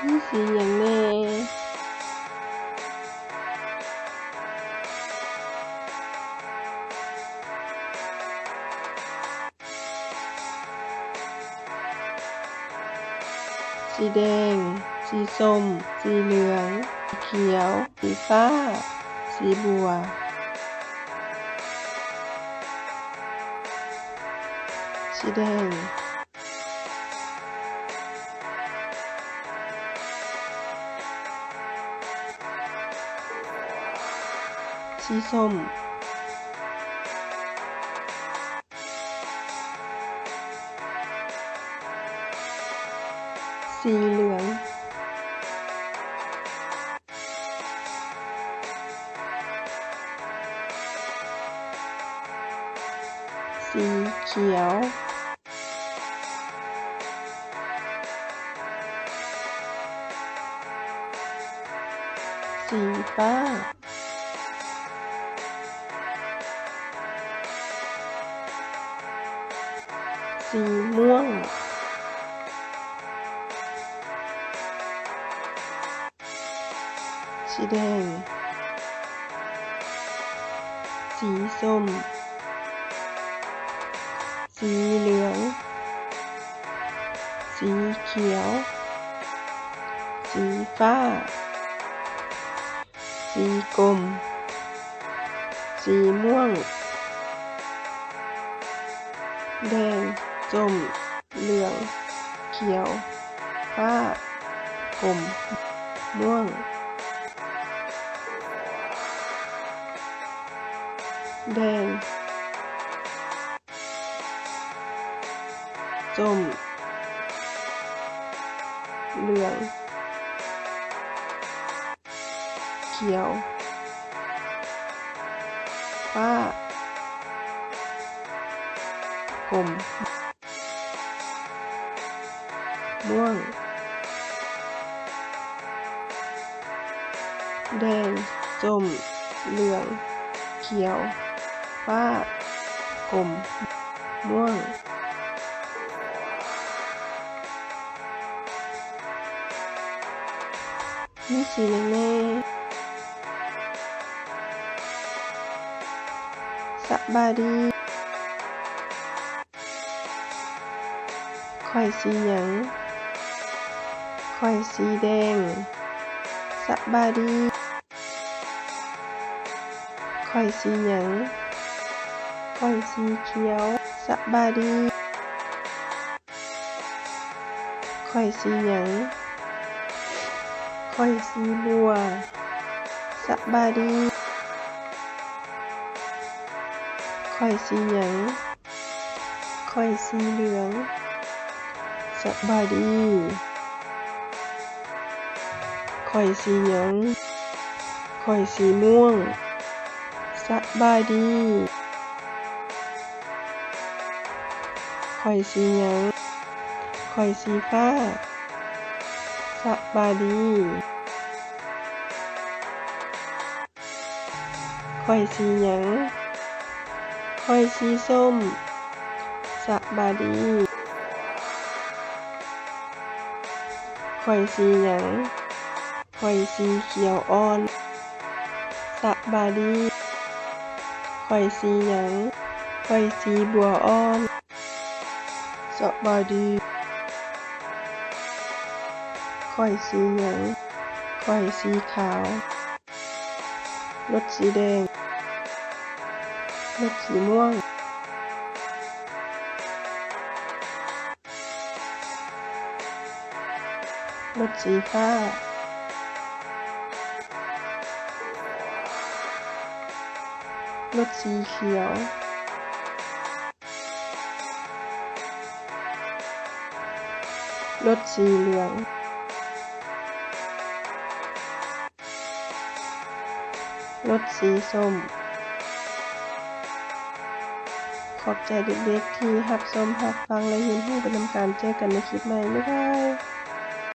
มีสีหยังแหน่สีแดงสีส้มสีเหลืองสีเขียวสีฟ้าสีบัวสีแดงสีส้มสีเหลืองสีเขียวสีฟ้าสีม่วงสีแดงสีส้มสีเหลืองสีเขียวสีฟ้าสีกรมสีม่วงแดงส้มเหลืองเขียวฟ้ากรมม่วงแดงส้มเหลืองเขียวฟ้ากรมม่วงแดงส้มเหลืองเขียวฟ้ากรมม่วงมีสีหยังแหน่สบายดีข้อยสีหยังข้อยสีแดงสบายดีข้อยสีหยังข้อยสีเขียวสบายดีข้อยสีหยังข้อยสีบัวสบายดีข้อยสีหยังข้อยสีเหลืองสบายดีข้อยสีหยังข้อยสีม่วงสบายดีข้อยสีหยังข้อยสีฟ้าสบายดีข้อยสีหยังข้อยสีส้มสบายดีข้อยสีหยังข้อยสีเขียวอ่อนสบายดีข้อยสีหยังข้อยสีบัวอ่อนสบายดีข้อยสีหยังข้อยสีขาวรถสีแดงรถสีม่วงรถสีฟ้ารถสีเขียวรถสีเหลืองรถสีส้มขอบใจเด็กๆที่รับชมรับฟังและเรียนรู้ไปนำกันเจอกันในคลิปใหม่บ๊ายบาย